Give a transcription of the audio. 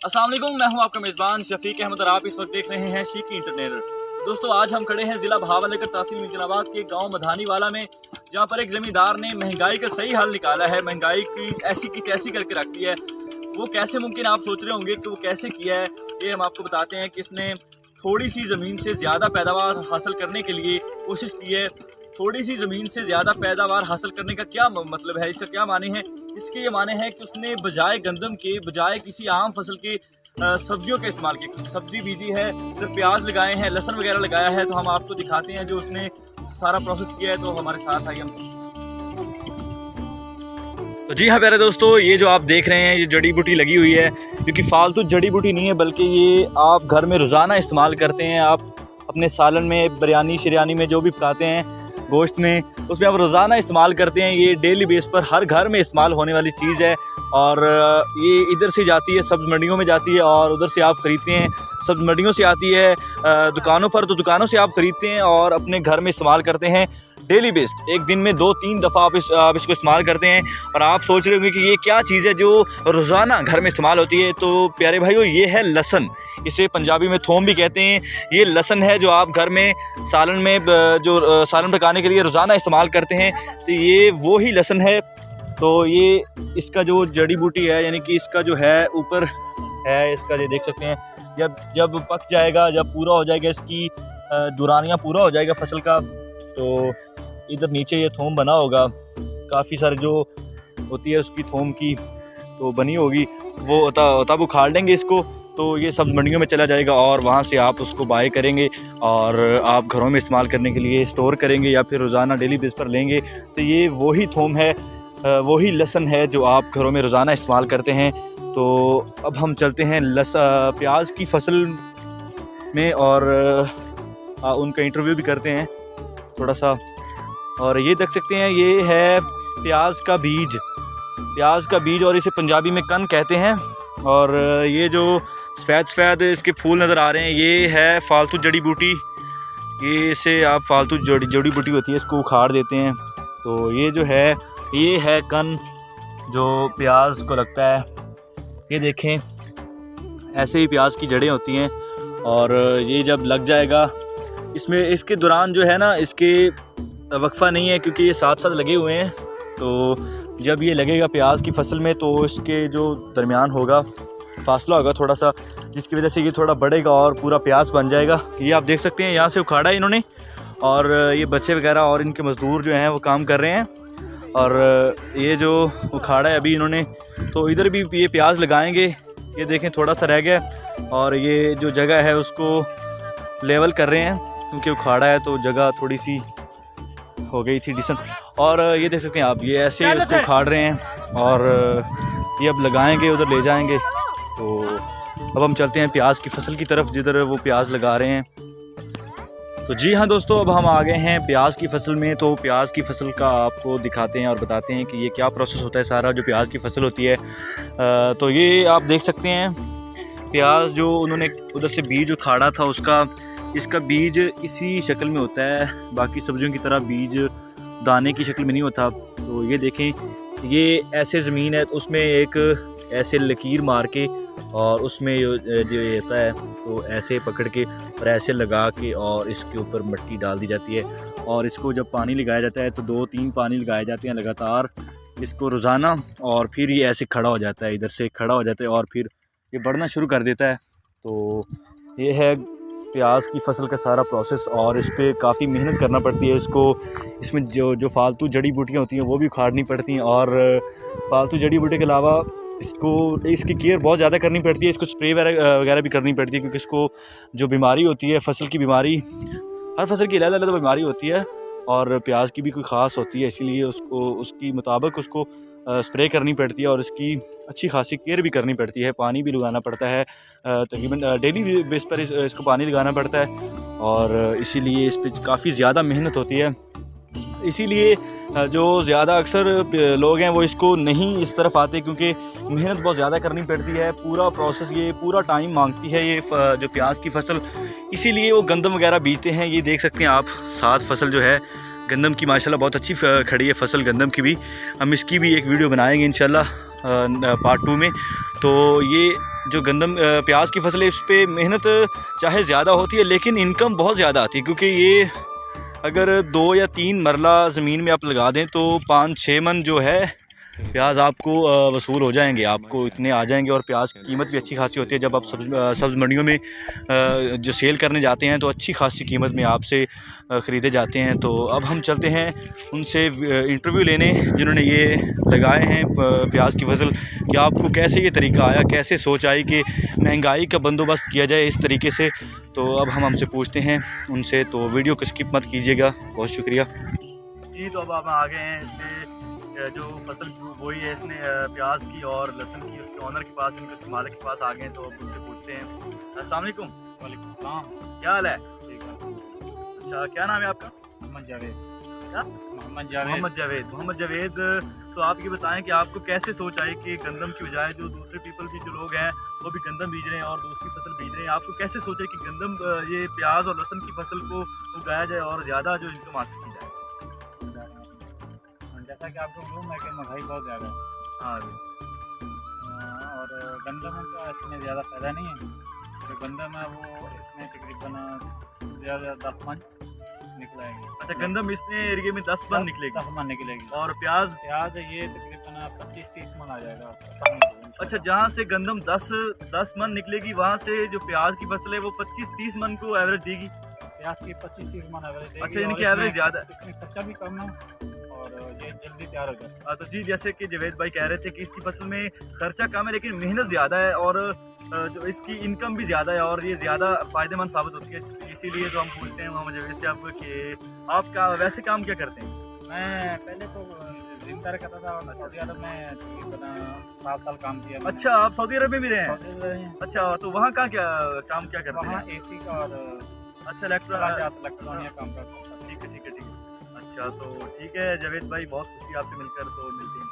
अस्सलाम वालेकुम, मैं हूं आपका मेज़बान शफीक अहमद और आप इस वक्त देख रहे हैं शीकी इंटरनेट। दोस्तों, आज हम खड़े हैं ज़िला भावनगर तहसील मिंजनाबाद के गांव मधानीवाला में, जहां पर एक ज़मींदार ने महंगाई का सही हल निकाला है। महंगाई की ऐसी की तैसी करके रख दी है। वो कैसे मुमकिन, आप सोच रहे होंगे कि वो कैसे किया है। ये हम आपको बताते हैं कि इसने थोड़ी सी ज़मीन से ज़्यादा पैदावार हासिल करने के लिए कोशिश की है। थोड़ी सी ज़मीन से ज़्यादा पैदावार हासिल करने का क्या मतलब है, इसका क्या माने हैं? इसके ये माने हैं कि उसने बजाय गंदम के, बजाय किसी आम फसल के सब्जियों का इस्तेमाल किया। सब्जी बीजी है, फिर प्याज लगाए हैं, लहसुन वगैरह लगाया है। तो हम आपको दिखाते हैं जो उसने सारा प्रोसेस किया है। तो हमारे साथ आइए हम। तो जी हाँ प्यारे दोस्तों, ये जो आप देख रहे हैं ये जड़ी बूटी लगी हुई है, क्योंकि फालतू जड़ी बूटी नहीं है, बल्कि ये आप घर में रोज़ाना इस्तेमाल करते हैं। आप अपने सालन में, बिरयानी शिरयानी में जो भी पकाते हैं, गोश्त में, उसमें आप रोज़ाना इस्तेमाल करते हैं। ये डेली बेस पर हर घर में इस्तेमाल होने वाली चीज़ है। और ये इधर से जाती है, सब्ज़ मंडियों में जाती है, और उधर से आप ख़रीदते हैं। सब्ज़ मंडियों से आती है दुकानों पर, तो दुकानों से आप ख़रीदते हैं और अपने घर में इस्तेमाल करते हैं डेली बेस। एक दिन में 2-3 दफ़ा आप इसको इस्तेमाल करते हैं। और आप सोच रहे होंगे कि ये क्या चीज़ है जो रोज़ाना घर में इस्तेमाल होती है। तो प्यारे भाइयों, ये है लहसुन। इसे पंजाबी में थोम भी कहते हैं। ये लहसुन है जो आप घर में सालन में, जो सालन पकाने के लिए रोज़ाना इस्तेमाल करते हैं। तो ये वो ही लहसुन है। तो ये इसका जो जड़ी बूटी है, यानी कि इसका जो है ऊपर है, इसका ये देख सकते हैं। जब पक जाएगा, जब पूरा हो जाएगा, इसकी दुरानियाँ पूरा हो जाएगा फसल का, तो इधर नीचे ये थोम बना होगा। काफ़ी सारे जो होती है उसकी थोम की तो बनी होगी, वो तब उखाड़ लेंगे इसको। तो ये सब्ज़ मंडियों में चला जाएगा और वहाँ से आप उसको बाय करेंगे और आप घरों में इस्तेमाल करने के लिए स्टोर करेंगे या फिर रोज़ाना डेली बेस पर लेंगे। तो ये वही थोम है, वही लहसुन है जो आप घरों में रोज़ाना इस्तेमाल करते हैं। तो अब हम चलते हैं प्याज की फसल में और उनका इंटरव्यू भी करते हैं थोड़ा सा। और ये देख सकते हैं, ये है प्याज का बीज। प्याज का बीज, और इसे पंजाबी में कन कहते हैं। और ये जो सफ़ेद इसके फूल नज़र आ रहे हैं, ये है फालतू जड़ी बूटी। ये इसे आप फालतू जड़ी बूटी होती है, इसको उखाड़ देते हैं। तो ये जो है, ये है कन जो प्याज को लगता है। ये देखें, ऐसे ही प्याज की जड़ें होती हैं। और ये जब लग जाएगा, इसमें इसके दौरान जो है ना, इसके वक्फा नहीं है, क्योंकि ये साथ साथ लगे हुए हैं। तो जब ये लगेगा प्याज की फसल में, तो इसके जो दरमियान होगा फासला होगा थोड़ा सा, जिसकी वजह से ये थोड़ा बढ़ेगा और पूरा प्याज बन जाएगा। ये आप देख सकते हैं, यहाँ से उखाड़ा है इन्होंने, और ये बच्चे वगैरह और इनके मज़दूर जो हैं वो काम कर रहे हैं। और ये जो उखाड़ा है अभी इन्होंने, तो इधर भी ये प्याज लगाएंगे। ये देखें, थोड़ा सा रह गया, और ये जो जगह है उसको लेवल कर रहे हैं, क्योंकि उखाड़ा है तो जगह थोड़ी सी हो गई थी डिसेंट। और ये देख सकते हैं आप, ये ऐसे उसको उखाड़ रहे हैं और ये अब लगाएंगे, उधर ले जाएंगे। तो अब हम चलते हैं प्याज की फसल की तरफ, जिधर वो प्याज लगा रहे हैं। तो जी हाँ दोस्तों, अब हम आ गए हैं प्याज की फसल में। तो प्याज की फसल का आपको दिखाते हैं और बताते हैं कि ये क्या प्रोसेस होता है सारा, जो प्याज की फसल होती है। तो ये आप देख सकते हैं, प्याज जो उन्होंने उधर से बीज उखाड़ा था उसका, इसका बीज इसी शक्ल में होता है। बाकी सब्जियों की तरह बीज दाने की शक्ल में नहीं होता। तो ये देखें, ये ऐसे ज़मीन है, उसमें एक ऐसे लकीर मार के, और उसमें जो होता है तो ऐसे पकड़ के और ऐसे लगा के, और इसके ऊपर मिट्टी डाल दी जाती है। और इसको जब पानी लगाया जाता है, तो 2-3 पानी लगाए जाते हैं लगातार इसको रोज़ाना। और फिर ये ऐसे खड़ा हो जाता है, इधर से खड़ा हो जाता है, और फिर ये बढ़ना शुरू कर देता है। तो ये है प्याज की फसल का सारा प्रोसेस, और इस पर काफ़ी मेहनत करना पड़ती है। इसमें जो फालतू जड़ी बूटियाँ होती हैं वो भी उखाड़नी पड़ती हैं। और फालतू जड़ी बूटी के अलावा इसकी केयर बहुत ज़्यादा करनी पड़ती है। इसको स्प्रे वगैरह भी करनी पड़ती है, क्योंकि इसको जो बीमारी होती है, फसल की बीमारी, हर फसल की अलग अलग बीमारी होती है, और प्याज की भी कोई ख़ास होती है। इसीलिए उसकी मुताबिक उसको स्प्रे करनी पड़ती है, और इसकी अच्छी खासी केयर भी करनी पड़ती है। पानी भी लगाना पड़ता है, तकरीबन डेली बेस पर इसको पानी लगाना पड़ता है। और इसीलिए इस पर काफ़ी ज़्यादा मेहनत होती है। इसीलिए जो ज़्यादा अक्सर लोग हैं वो इसको नहीं इस तरफ आते, क्योंकि मेहनत बहुत ज़्यादा करनी पड़ती है। पूरा प्रोसेस, ये पूरा टाइम मांगती है ये जो प्याज की फसल। इसीलिए वो गंदम वगैरह बीजते हैं। ये देख सकते हैं आप, 7 फसल जो है गंदम की माशाल्लाह बहुत अच्छी खड़ी है फसल गंदम की भी। हम इसकी भी एक वीडियो बनाएंगे इंशाल्लाह पार्ट 2 में। तो ये जो गंदम प्याज की फसल है, इस पर मेहनत चाहे ज़्यादा होती है लेकिन इनकम बहुत ज़्यादा आती है, क्योंकि ये अगर 2 या 3 मरला ज़मीन में आप लगा दें तो 5-6 मन जो है प्याज आपको वसूल हो जाएंगे, आपको इतने आ जाएंगे। और प्याज की कीमत भी अच्छी खासी होती है। जब आप सब्ज़ मंडियों में जो सेल करने जाते हैं तो अच्छी खासी कीमत में आपसे ख़रीदे जाते हैं। तो अब हम चलते हैं उनसे इंटरव्यू लेने जिन्होंने ये लगाए हैं प्याज की फसल, कि आपको कैसे ये तरीका आया, कैसे सोच आई कि महंगाई का बंदोबस्त किया जाए इस तरीके से। तो अब हम हमसे पूछते हैं उनसे, तो वीडियो को स्किप मत कीजिएगा। बहुत शुक्रिया जी। तो अब आप आ गए हैं इससे जो फसल बोई है इसने प्याज की और लहसुन की, उसके ऑनर के पास, इनके मालिक के पास आ गए हैं। तो अब उससे पूछते हैं। अस्सलाम वालेकुम। वालेकुम सलाम। क्या हाल है? ठीक है। अच्छा, क्या नाम है आपका? मोहम्मद जावेद। क्या? मोहम्मद जावेद। तो आप ये बताएं कि आपको कैसे सोच आई कि गंदम की बजाय जो दूसरे पीपल भी जो लोग हैं वो भी गंदम बीज रहे हैं और दूसरी फसल बीज रहे हैं, आपको कैसे सोचा कि गंदम ये प्याज और लहसुन की फसल को उगाया जाए और ज़्यादा जो इनकम हासिल की जाए? जैसा कि आपको मालूम है कि महंगाई बहुत ज़्यादा है। हाँ, और गंदम का इसमें ज़्यादा फ़ायदा नहीं है। जो गंदम है वो इसमें तकरीबन ज़्यादा 10 मन निकलेगी। अच्छा, गंदम इसमें एरिया में 10 मन निकलेगी? 10 मन निकलेगी। और प्याज? प्याज ये तकरीबन 25-30 मन आ जाएगा। अच्छा, जहाँ से गंदम 10 मन निकलेगी वहाँ से जो प्याज की फसल है वो 25-30 मन को एवरेज देगी? प्याज की 25-30 मन एवरेज देगी। अच्छा, इनकी एवरेज ज़्यादा है। इसमें खर्चा भी कम है और ये जल्दी तैयार हो जाता है। तो जी, जैसे कि जावेद भाई कह रहे थे कि इसकी फसल में खर्चा कम है लेकिन मेहनत ज़्यादा है और जो इसकी इनकम भी ज़्यादा है और ये ज़्यादा फ़ायदेमंद साबित होती है। इसीलिए तो हम पूछते हैं मोहम्मद जावेद से आपको कि आप क्या वैसे काम क्या करते हैं? मैं पहले तो जिम्मेदार करता था और सऊदी अरब में तकरीबन 7 साल काम किया। अच्छा, आप सऊदी अरब में भी रहे हैं? सऊदी अरब में। अच्छा, तो वहाँ का क्या काम क्या करते हैं? वहाँ एसी का और अच्छा, इलेक्ट्रॉनिक काम करता था। ठीक है। अच्छा, तो ठीक है जावेद भाई, बहुत खुशी आपसे मिलकर, तो मिलते हैं।